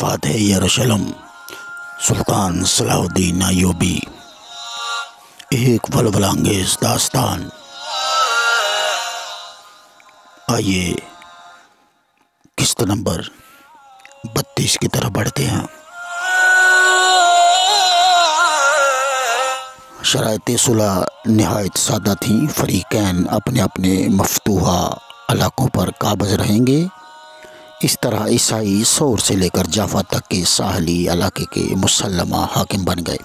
فاتح یروشلم سلطان صلاح الدین ایوبی، ایک ولولہ انگیز داستان۔ آئیے قسط نمبر 32 کی طرف بڑھتے ہیں۔ شرائط صلح نہایت سادہ تھیں۔ فریقین اپنے اپنے مفتوحہ علاقوں پر قابض رہیں گے۔ اس طرح عیسائی سور سے لے کر جافا تک کے ساحلی علاقے کے مسلمہ حاکم بن گئے۔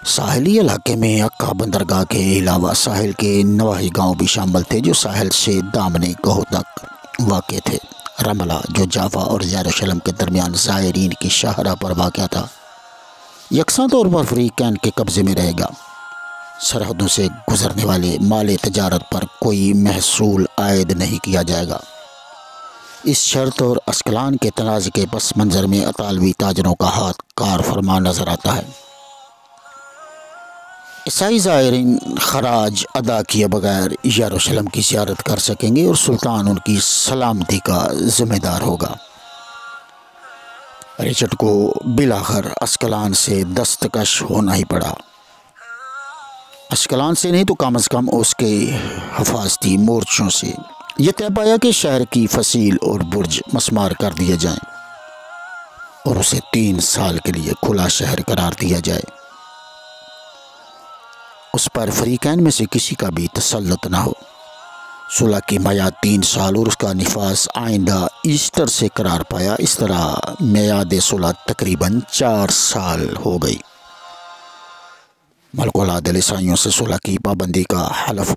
ساحلی علاقے میں عکا بندرگاہ کے علاوہ ساحل کے نواحی گاؤں بھی شامل تھے جو ساحل سے دامن کوہ تک واقع تھے۔ رملہ جو جافا اور یروشلم کے درمیان زائرین کی شاہراہ پر واقع تھا، یکساں طور پر فریقین کے قبضے میں رہے گا۔ سرحدوں سے گزرنے والے مال تجارت پر کوئی محصول عائد نہیں کیا جائے گا۔ اس شرط اور اسکلان کے تنازع کے پس منظر میں اطالوی تاجروں کا ہاتھ کار فرما نظر آتا ہے۔ عیسائی زائرین خراج ادا کیے بغیر یروشلم کی زیارت کر سکیں گے اور سلطان ان کی سلامتی کا ذمہ دار ہوگا۔ رچرڈ کو بالآخر اسکلان سے دستکش ہونا ہی پڑا۔ اسکلان سے نہیں تو کم از کم اس کے حفاظتی مورچوں سے۔ یہ طے پایا کہ شہر کی فصیل اور برج مسمار کر دیے جائیں اور اسے 3 سال کے لیے کھلا شہر قرار دیا جائے۔ اس پر فریقین میں سے کسی کا بھی تسلط نہ ہو۔ صلح کی میعاد 3 سال اور اس کا نفاذ آئندہ ایسٹر سے قرار پایا۔ اس طرح میعاد صلح تقریباً 4 سال ہو گئی۔ ملک العدل عیسائیوں سے صلح کی پابندی کا حلف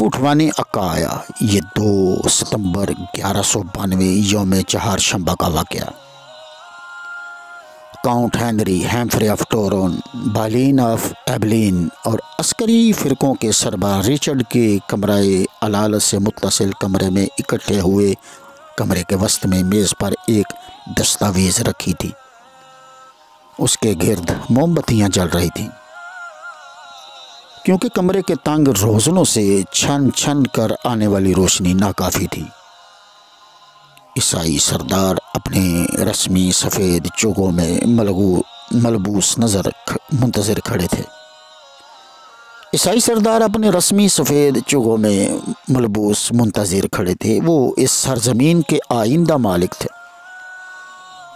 اٹھوانے عکا آیا۔ یہ 2 ستمبر 1192 یوم چہارشنبہ کا واقعہ۔ Count Henry Hempher of ٹورون، بالین of ایبلین اور عسکری فرقوں کے سربراہ رچرڈ کے کمرہ علالت سے متصل کمرے میں اکٹھے ہوئے۔ کمرے کے وسط میں میز پر ایک دستاویز رکھی تھی۔ اس کے گرد موم بتیاں جل رہی تھیں۔ کیونکہ کمرے کے تنگ روزنوں سے چھن چھن کر آنے والی روشنی ناکافی تھی، عیسائی سردار اپنے رسمی سفید چوگوں میں ملبوس منتظر کھڑے تھے۔ وہ اس سرزمین کے آئندہ مالک تھے۔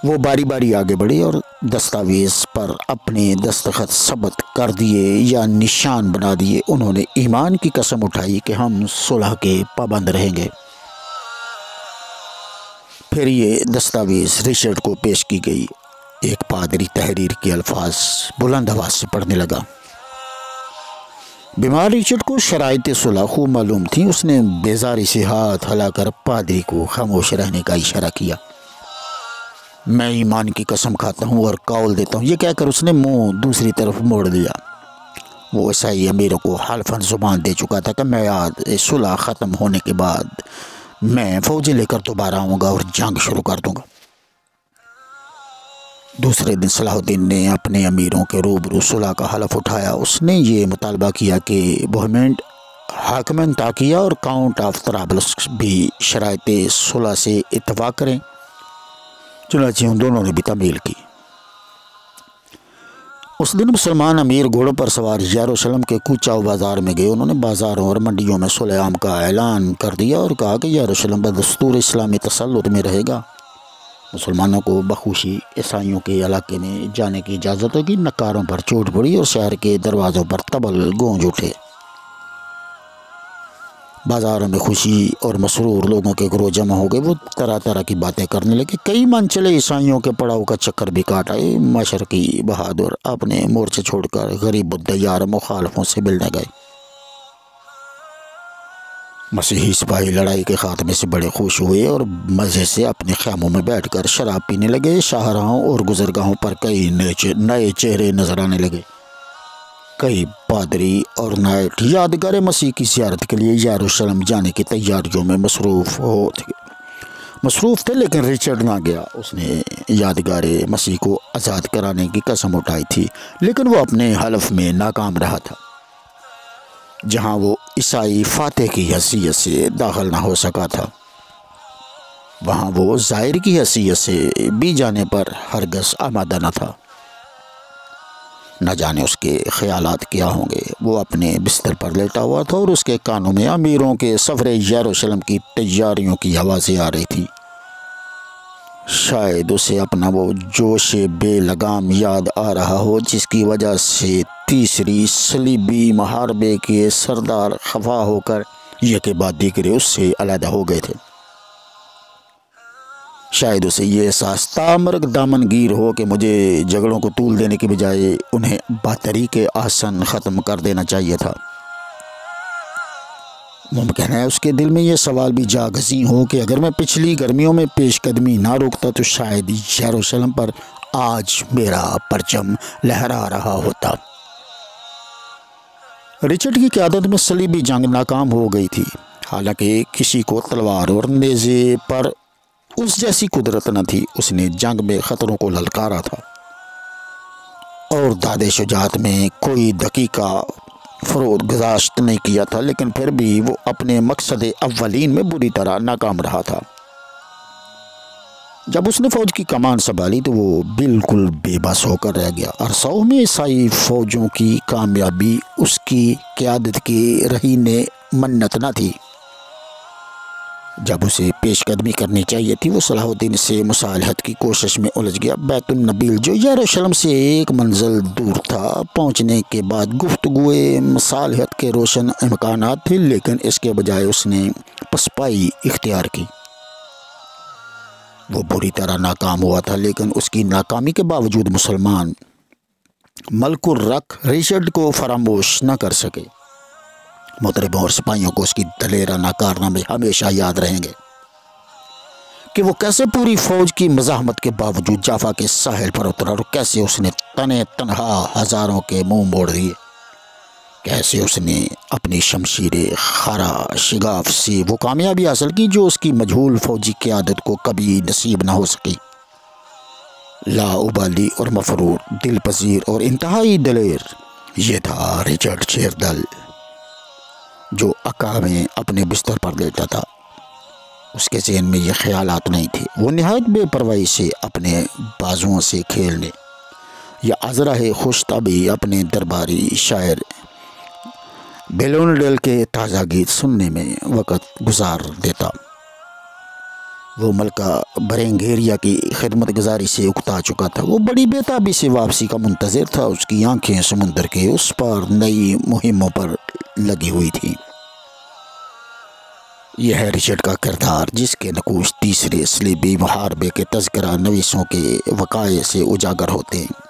وہ باری باری آگے بڑھے اور دستاویز پر اپنے دستخط ثبت کر دیے یا نشان بنا دیے۔ انہوں نے ایمان کی قسم اٹھائی کہ ہم صلح کے پابند رہیں گے۔ پھر یہ دستاویز رچرڈ کو پیش کی گئی۔ ایک پادری تحریر کے الفاظ بلند آواز سے پڑھنے لگا۔ بیمار رچرڈ کو شرائط صلح خوب معلوم تھی۔ اس نے بیزاری سے ہاتھ ہلا کر پادری کو خاموش رہنے کا اشارہ کیا۔ میں ایمان کی قسم کھاتا ہوں اور قول دیتا ہوں، یہ کہہ کر اس نے منہ دوسری طرف موڑ لیا۔ وہ عیسائی امیروں کو حلفاً زبان دے چکا تھا کہ میعاد صلح ختم ہونے کے بعد میں فوجیں لے کر دوبارہ آؤں گا اور جنگ شروع کر دوں گا۔ دوسرے دن صلاح الدین نے اپنے امیروں کے روبرو صلح کا حلف اٹھایا۔ اس نے یہ مطالبہ کیا کہ بوہیمنڈ، حاکم انطاکیہ اور کاؤنٹ آف طرابلس بھی شرائط صلح سے اتفاق کریں۔ چنانچہ ان دونوں نے بھی تعمیل کی۔ اس دن مسلمان امیر گھوڑوں پر سوار یروشلم کے کوچاؤ بازار میں گئے۔ انہوں نے بازاروں اور منڈیوں میں صلح عام کا اعلان کر دیا اور کہا کہ یروشلم بدستور اسلامی تسلط میں رہے گا۔ مسلمانوں کو بخوشی عیسائیوں کے علاقے میں جانے کی اجازت ہوگی۔ نکاروں پر چوٹ پڑی اور شہر کے دروازوں پر طبل گونج اٹھے۔ بازاروں میں خوشی اور مسرور لوگوں کے گروہ جمع ہو گئے۔ وہ طرح طرح کی باتیں کرنے لگے۔ کئی من چلے عیسائیوں کے پڑاؤ کا چکر بھی کاٹ آئے۔ مشرقی بہادر اپنے مورچے چھوڑ کر غریب الدیار مخالفوں سے ملنے گئے۔ مسیحی سپاہی لڑائی کے خاتمے سے بڑے خوش ہوئے اور مزے سے اپنے خیموں میں بیٹھ کر شراب پینے لگے۔ شاہراہوں اور گزرگاہوں پر کئی نئے چہرے نظر آنے لگے۔ کئی پادری اور نائٹ یادگار مسیح کی زیارت کے لیے یروشلم جانے کی تیاریوں میں مصروف تھے، لیکن رچرڈ نہ گیا۔ اس نے یادگار مسیح کو آزاد کرانے کی قسم اٹھائی تھی، لیکن وہ اپنے حلف میں ناکام رہا تھا۔ جہاں وہ عیسائی فاتح کی حیثیت سے داخل نہ ہو سکا تھا۔ وہاں وہ زائر کی حیثیت سے بھی جانے پر ہرگز آمادہ نہ تھا۔ نہ جانے اس کے خیالات کیا ہوں گے۔ وہ اپنے بستر پر لیٹا ہوا تھا اور اس کے کانوں میں امیروں کے سفر یروشلم کی تیاریوں کی آوازیں آ رہی تھی۔ شاید اسے اپنا وہ جوش بے لگام یاد آ رہا ہو جس کی وجہ سے تیسری صلیبی محاربے کے سردار خفا ہو کر یہ کے بعد دیگرے اس سے علیحدہ ہو گئے تھے۔ شاید اسے یہ احساس تامرگ دامن گیر ہو کہ مجھے جھگڑوں کو طول دینے کی بجائے انہیں بطریق آسن ختم کر دینا چاہیے تھا۔ ممکن ہے اس کے دل میں یہ سوال بھی جاگزیں ہو کہ اگر میں پچھلی گرمیوں میں پیش قدمی نہ روکتا تو شاید یروشلم پر آج میرا پرچم لہرا رہا ہوتا۔ رچرڈ کی قیادت میں صلیبی جنگ ناکام ہو گئی تھی، حالانکہ کسی کو تلوار اور نیزے پر اس جیسی قدرت نہ تھی۔ اس نے جنگ میں خطروں کو للکارا تھا اور داد شجاعت میں کوئی دقیقہ فروغ گذاشت نہیں کیا تھا، لیکن پھر بھی وہ اپنے مقصد اولین میں بری طرح ناکام رہا تھا۔ جب اس نے فوج کی کمان سنبھالی تو وہ بالکل بے بس ہو کر رہ گیا۔ عرصوں میں عیسائی فوجوں کی کامیابی اس کی قیادت کی رہین منت نہ تھی۔ جب اسے پیش قدمی کرنی چاہیے تھی وہ صلاح الدین سے مصالحت کی کوشش میں الجھ گیا۔ بیت النبیل جو یروشلم سے ایک منزل دور تھا، پہنچنے کے بعد گفتگوئے مصالحت کے روشن امکانات تھے، لیکن اس کے بجائے اس نے پسپائی اختیار کی۔ وہ بری طرح ناکام ہوا تھا، لیکن اس کی ناکامی کے باوجود مسلمان ملک الرق رچرڈ کو فراموش نہ کر سکے۔ محترموں اور سپاہیوں کو اس کی دلیرانہ کارنامے ہمیشہ یاد رہیں گے کہ وہ کیسے پوری فوج کی مزاحمت کے باوجود جافا کے ساحل پر اترا اور کیسے اس نے تنے تنہا ہزاروں کے منہ موڑ دیے، کیسے اس نے اپنی شمشیر خارا شگاف سے وہ کامیابی حاصل کی جو اس کی مجہول فوجی قیادت کو کبھی نصیب نہ ہو سکی۔ لا ابالی اور مفرور، دل پذیر اور انتہائی دلیر، یہ تھا رچرڈ چیردل جو عکا میں اپنے بستر پر لیٹا تھا۔ اس کے ذہن میں یہ خیالات نہیں تھے۔ وہ نہایت بے پرواہی سے اپنے بازوؤں سے کھیلنے یا ازرہ خوش طبعی اپنے درباری شاعر بیلونڈیل کے تازہ گیت سننے میں وقت گزار دیتا۔ وہ ملکہ برنگھیریا کی خدمت گزاری سے اکتا چکا تھا۔ وہ بڑی بےتابی سے واپسی کا منتظر تھا۔ اس کی آنکھیں سمندر کے اس پار نئی مہموں پر لگی ہوئی تھی۔ یہ ہے رچرڈ کا کردار جس کے نقوش تیسرے صلیبی محاربے کے تذکرہ نویسوں کے وقائع سے اجاگر ہوتے ہیں۔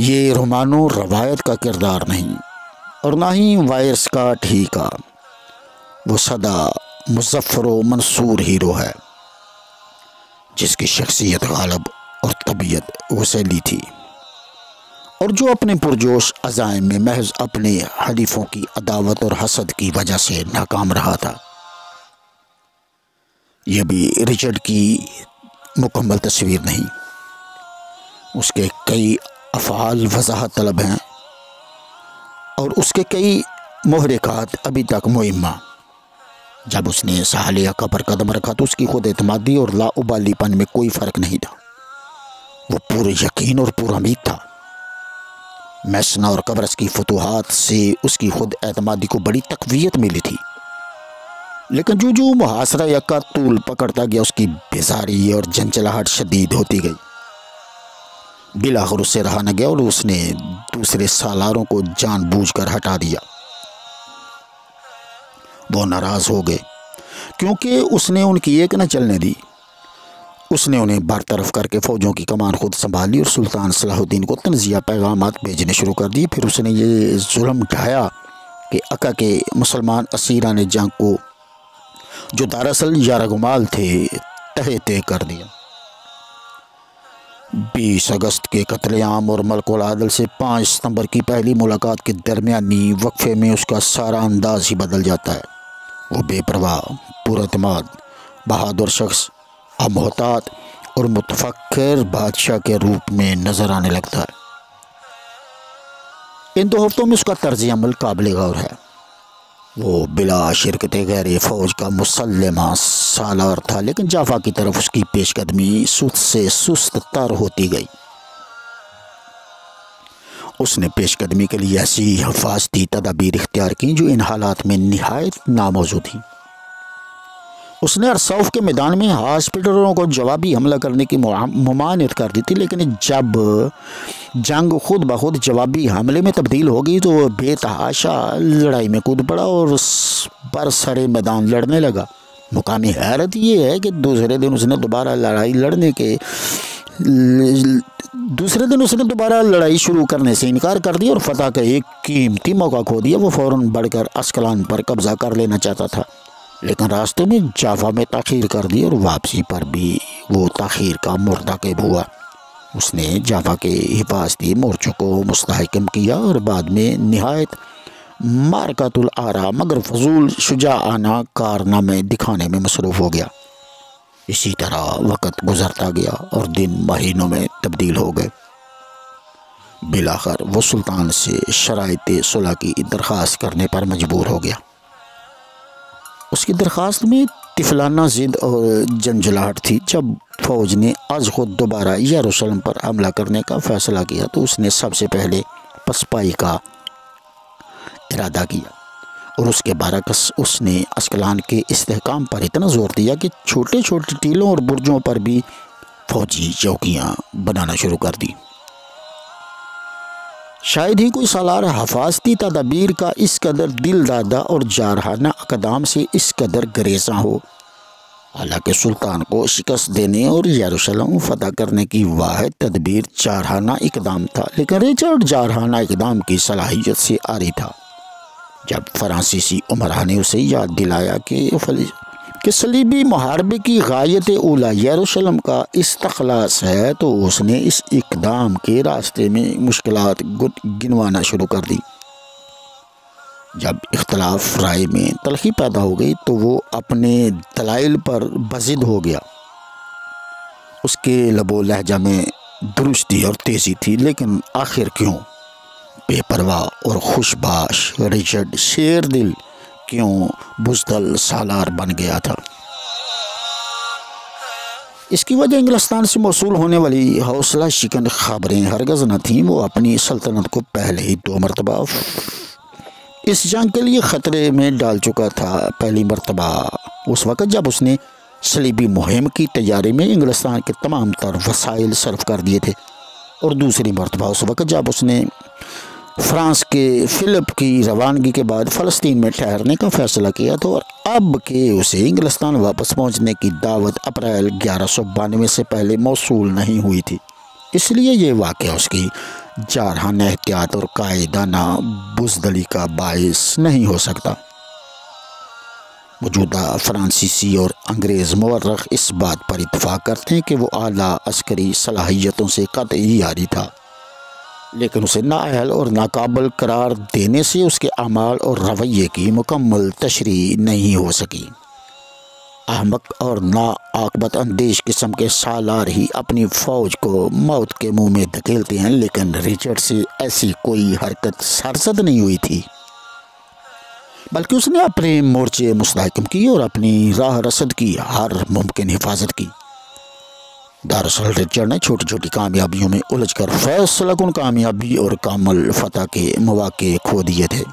یہ رومانو روایت کا کردار نہیں اور نہ ہی وائر اسکاٹ ہی کا۔ وہ سدا مظفر و منصور ہیرو ہے جس کی شخصیت غالب اور طبیعت وسیلی تھی اور جو اپنے پرجوش عزائم میں محض اپنے حلیفوں کی عداوت اور حسد کی وجہ سے ناکام رہا تھا۔ یہ بھی رچرڈ کی مکمل تصویر نہیں۔ اس کے کئی افعال وضاحت طلب ہیں اور اس کے کئی محرکات ابھی تک مہمہ۔ جب اس نے ساحل عقا پر قدم رکھا تو اس کی خود اعتمادی اور لا ابالی پن میں کوئی فرق نہیں تھا۔ وہ پورے یقین اور پورا امید تھا۔ میسنا اور قبرص کی فتوحات سے اس کی خود اعتمادی کو بڑی تقویت ملی تھی، لیکن جو محاصرہ یکا طول پکڑتا گیا اس کی بیزاری اور جنجلاہٹ شدید ہوتی گئی۔ بالآخر اس سے رہا نہ گیا اور اس نے دوسرے سالاروں کو جان بوجھ کر ہٹا دیا۔ وہ ناراض ہو گئے کیونکہ اس نے ان کی ایک نہ چلنے دی۔ اس نے انہیں برطرف کر کے فوجوں کی کمان خود سنبھالی اور سلطان صلاح الدین کو تنزیہ پیغامات بھیجنے شروع کر دی۔ پھر اس نے یہ ظلم ڈھایا کہ عکا کے مسلمان اسیران جنگ کو جو دراصل یارغمال تھے تہہ کر دیا۔ 20 اگست کے قتل عام اور ملک العدل سے 5 ستمبر کی پہلی ملاقات کے درمیانی وقفے میں اس کا سارا انداز ہی بدل جاتا ہے۔ وہ بے پرواہ، پراعتماد، بہادر شخص، محتاط اور متفکر بادشاہ کے روپ میں نظر آنے لگتا ہے۔ ان 2 ہفتوں میں اس کا طرز عمل قابل غور ہے۔ وہ بلا شرکت غیر فوج کا مسلمہ سالار تھا، لیکن جعفر کی طرف اس کی پیش قدمی سست سے سست تر ہوتی گئی۔ اس نے پیش قدمی کے لیے ایسی حفاظتی تدابیر اختیار کی جو ان حالات میں نہایت ناموزوں تھیں۔ اس نے ارسوف کے میدان میں ہاسپٹلوں کو جوابی حملہ کرنے کی ممانعت کر دی تھی، لیکن جب جنگ خود بخود جوابی حملے میں تبدیل ہو گئی تو وہ بے تحاشا لڑائی میں کود پڑا اور برسر میدان لڑنے لگا۔ مقامی حیرت یہ ہے کہ دوسرے دن اس نے دوبارہ لڑائی شروع کرنے سے انکار کر دیا اور فتح کا ایک قیمتی موقع کھو دیا۔ وہ فوراً بڑھ کر اسکلان پر قبضہ کر لینا چاہتا تھا، لیکن راستے میں جعفر میں تاخیر کر دی اور واپسی پر بھی وہ تاخیر کا مرتکب ہوا۔ اس نے جعفر کے حفاظتی مورچوں کو مستحکم کیا اور بعد میں نہایت مارکۃ الآرا مگر فضول شجاعانہ کارنامے دکھانے میں مصروف ہو گیا۔ اسی طرح وقت گزرتا گیا اور دن مہینوں میں تبدیل ہو گئے۔ بالآخر وہ سلطان سے شرائط صلح کی درخواست کرنے پر مجبور ہو گیا۔ اس کی درخواست میں طفلانہ ضد اور جنجلاہٹ تھی۔ جب فوج نے از خود دوبارہ یروشلم پر حملہ کرنے کا فیصلہ کیا تو اس نے سب سے پہلے پسپائی کا ارادہ کیا، اور اس کے برعکس اس نے اسکلان کے استحکام پر اتنا زور دیا کہ چھوٹے چھوٹے ٹیلوں اور برجوں پر بھی فوجی چوکیاں بنانا شروع کر دی۔ شاید ہی کوئی سالار حفاظتی تدابیر کا اس قدر دل دادا اور جارحانہ اقدام سے اس قدر گریزاں ہو۔ حالانکہ سلطان کو شکست دینے اور یروشلم فتح کرنے کی واحد تدبیر جارحانہ اقدام تھا، لیکن رچرڈ جارحانہ اقدام کی صلاحیت سے عاری تھا۔ جب فرانسیسی امراء نے اسے یاد دلایا کہ صلیبی محاربے کی غایت اولیٰ یروشلم کا استخلاص ہے تو اس نے اس اقدام کے راستے میں مشکلات گنوانا شروع کر دی۔ جب اختلاف رائے میں تلخی پیدا ہو گئی تو وہ اپنے دلائل پر بضد ہو گیا۔ اس کے لب و لہجہ میں درستی اور تیزی تھی، لیکن آخر کیوں بے پرواہ اور خوش باش رچرڈ شیر دل کیوں بزدل سالار بن گیا تھا؟ اس کی وجہ انگلستان سے موصول ہونے والی حوصلہ شکن خبریں ہرگز نہ تھیں۔ وہ اپنی سلطنت کو پہلے ہی 2 مرتبہ اس جنگ کے لیے خطرے میں ڈال چکا تھا۔ پہلی مرتبہ اس وقت جب اس نے صلیبی مہم کی تیاری میں انگلستان کے تمام تر وسائل صرف کر دیے تھے، اور دوسری مرتبہ اس وقت جب اس نے فرانس کے فلپ کی روانگی کے بعد فلسطین میں ٹھہرنے کا فیصلہ کیا تھا، اور اب کہ اسے انگلستان واپس پہنچنے کی دعوت اپریل 1192 سے پہلے موصول نہیں ہوئی تھی۔ اس لیے یہ واقعہ اس کی جارحانہ احتیاط اور قائدانہ بزدلی کا باعث نہیں ہو سکتا۔ موجودہ فرانسیسی اور انگریز مورخ اس بات پر اتفاق کرتے ہیں کہ وہ اعلیٰ عسکری صلاحیتوں سے قطعی عاری تھا، لیکن اسے نااہل اور ناقابل قرار دینے سے اس کے اعمال اور رویے کی مکمل تشریح نہیں ہو سکی۔ احمق اور ناعاقبت اندیش قسم کے سالار ہی اپنی فوج کو موت کے منہ میں دھکیلتے ہیں، لیکن رچرڈ سے ایسی کوئی حرکت سرزد نہیں ہوئی تھی، بلکہ اس نے اپنے مورچے مستحکم کی اور اپنی راہ رسد کی ہر ممکن حفاظت کی۔ دراصل رچرڈ نے چھوٹی چھوٹی کامیابیوں میں الجھ کر فیصلہ کن کامیابی اور کامل فتح کے مواقع کھو دیے تھے۔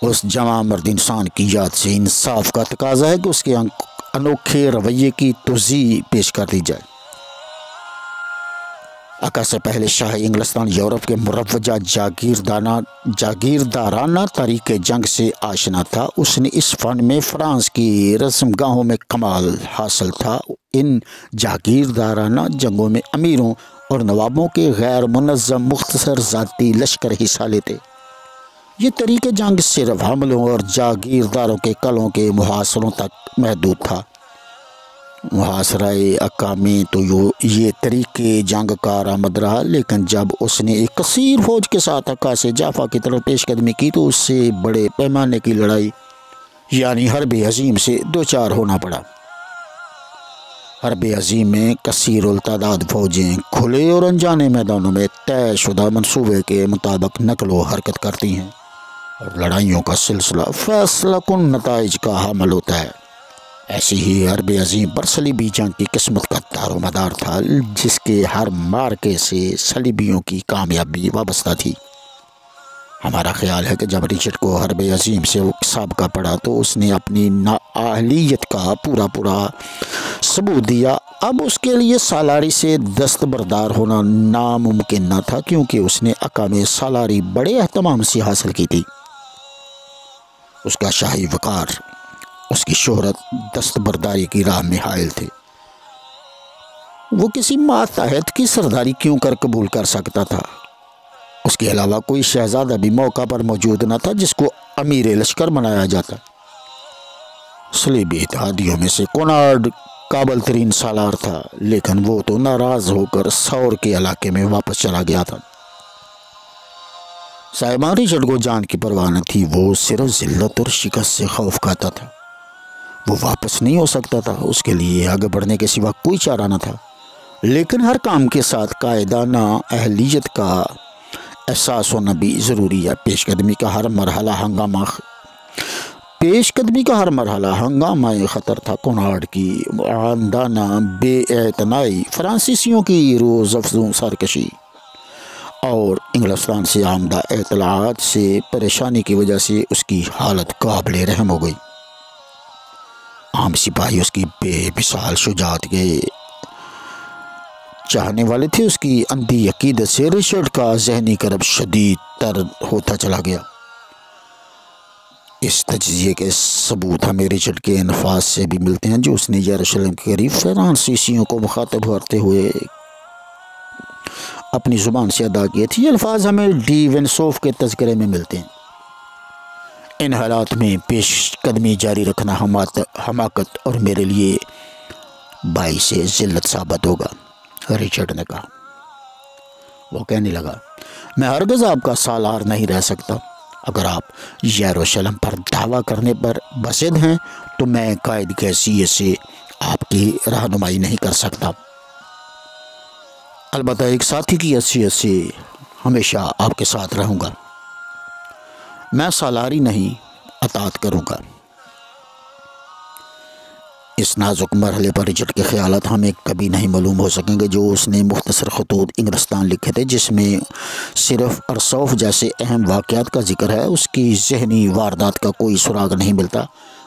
اس جواں مرد انسان کی یاد سے انصاف کا تقاضا ہے کہ اس کے انوکھے رویے کی توضیح پیش کر دی جائے۔ آقا سے پہلے شاہ انگلستان یورپ کے مروجہ جاگیردارانہ طریقے جنگ سے آشنا تھا۔ اس نے اس فن میں فرانس کی رسم گاہوں میں کمال حاصل تھا۔ ان جاگیردارانہ جنگوں میں امیروں اور نوابوں کے غیر منظم مختصر ذاتی لشکر حصہ لیتے۔ یہ طریقہ جنگ صرف حملوں اور جاگیرداروں کے قلعوں کے محاصروں تک محدود تھا۔ محاصرہ عکا میں تو یہ طریقے جنگ کارآمد رہا، لیکن جب اس نے ایک کثیر فوج کے ساتھ عکا سے جعفر کی طرف پیش قدمی کی تو اس سے بڑے پیمانے کی لڑائی یعنی حرب عظیم سے دوچار ہونا پڑا۔ حرب عظیم میں کثیر التعداد فوجیں کھلے اور انجانے میدانوں میں طے شدہ منصوبے کے مطابق نقل و حرکت کرتی ہیں۔ اور لڑائیوں کا سلسلہ فیصلہ کن نتائج کا حامل ہوتا ہے۔ ایسی ہی حرب عظیم پر صلیبی جنگ کی قسمت کا دار و مدار تھا، جس کے ہر مارکے سے صلیبیوں کی کامیابی وابستہ تھی۔ ہمارا خیال ہے کہ جب رچرڈ کو حرب عظیم سے سابقہ پڑا تو اس نے اپنی نااہلیت کا پورا ثبوت دیا۔ اب اس کے لیے سالاری سے دستبردار ہونا ناممکن نہ تھا، کیونکہ اس نے اقامے سالاری بڑے اہتمام سے حاصل کی تھی۔ اس کا شاہی وقار، اس کی شہرت دستبرداری کی راہ میں حائل تھے۔ وہ کسی ماتحت کی سرداری کیوں کر قبول کر سکتا تھا؟ اس کے علاوہ کوئی شہزادہ بھی موقع پر موجود نہ تھا جس کو امیر لشکر بنایا جاتا۔ صلیبی اتحادیوں میں سے کونارڈ قابل ترین سالار تھا، لیکن وہ تو ناراض ہو کر سور کے علاقے میں واپس چلا گیا تھا۔ صاحبان رچرڈ کو جان کی پرواہ نہ تھی، وہ صرف ذلت اور شکست سے خوف کھاتا تھا۔ وہ واپس نہیں ہو سکتا تھا، اس کے لیے آگے بڑھنے کے سوا کوئی چارہ نہ تھا۔ لیکن ہر کام کے ساتھ قائدانہ اہلیت کا احساس ہونا بھی ضروری ہے۔ پیش قدمی کا ہر مرحلہ ہنگامہ خطر تھا۔ کونارڈ کی آندانہ بے اعتنائی، فرانسیسیوں کی روز افزوں سرکشی اور انگلستان سے آمدہ اطلاعات سے پریشانی کی وجہ سے اس کی حالت قابل رحم ہو گئی۔ عام سپاہی اس کی بے مثال شجاعت کے چاہنے والے تھے۔ اس کی اندھی عقیدت سے رچرڈ کا ذہنی کرب شدید تر ہوتا چلا گیا۔ اس تجزیے کے ثبوت ہمیں رچرڈ کے انفاذ سے بھی ملتے ہیں، جو اس نے یروشلم کے قریب فرانسیسیوں کو مخاطب کرتے ہوئے اپنی زبان سے ادا کیے تھے۔ یہ الفاظ ہمیں ڈی ونسوف کے تذکرے میں ملتے ہیں۔ ان حالات میں پیش قدمی جاری رکھنا حماقت اور میرے لیے باعث ذلت ثابت ہوگا، رچرڈ نے کہا۔ وہ کہنے لگا، میں ہرگز آپ کا سالار نہیں رہ سکتا۔ اگر آپ یروشلم پر دعویٰ کرنے پر بسد ہیں تو میں قائد کی حیثیت سے آپ کی رہنمائی نہیں کر سکتا، البتہ ایک ساتھی کی حیثیت سے ہمیشہ آپ کے ساتھ رہوں گا۔ میں سالاری نہیں اطاعت کروں گا۔ اس نازک مرحلے پر رچرڈ کے خیالات ہمیں کبھی نہیں معلوم ہو سکیں گے۔ جو اس نے مختصر خطوط انگلستان لکھے تھے، جس میں صرف ارسوف جیسے اہم واقعات کا ذکر ہے، اس کی ذہنی واردات کا کوئی سراغ نہیں ملتا۔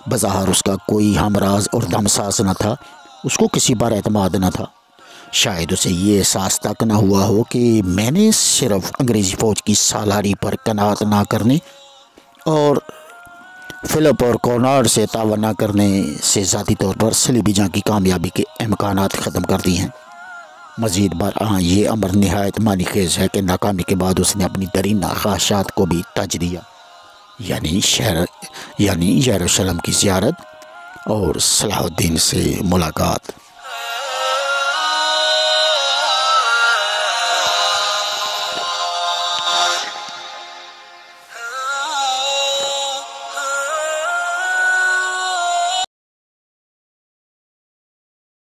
بظاہر اس کا کوئی ہمراز اور دمساز نہ تھا، اس کو کسی پر اعتماد نہ تھا۔ شاید اسے یہ احساس تک نہ ہوا ہو کہ میں نے صرف انگریزی فوج کی سالاری پر قناعت نہ کرنے اور فلپ اور کونارڈ سے تعاون نہ کرنے سے ذاتی طور پر صلیبی جنگ کی کامیابی کے امکانات ختم کر دی ہیں۔ مزید برآں یہ امر نہایت معنی خیز ہے کہ ناکامی کے بعد اس نے اپنی درینہ خواہشات کو بھی تج دیا، یعنی یروشلم کی زیارت اور صلاح الدین سے ملاقات۔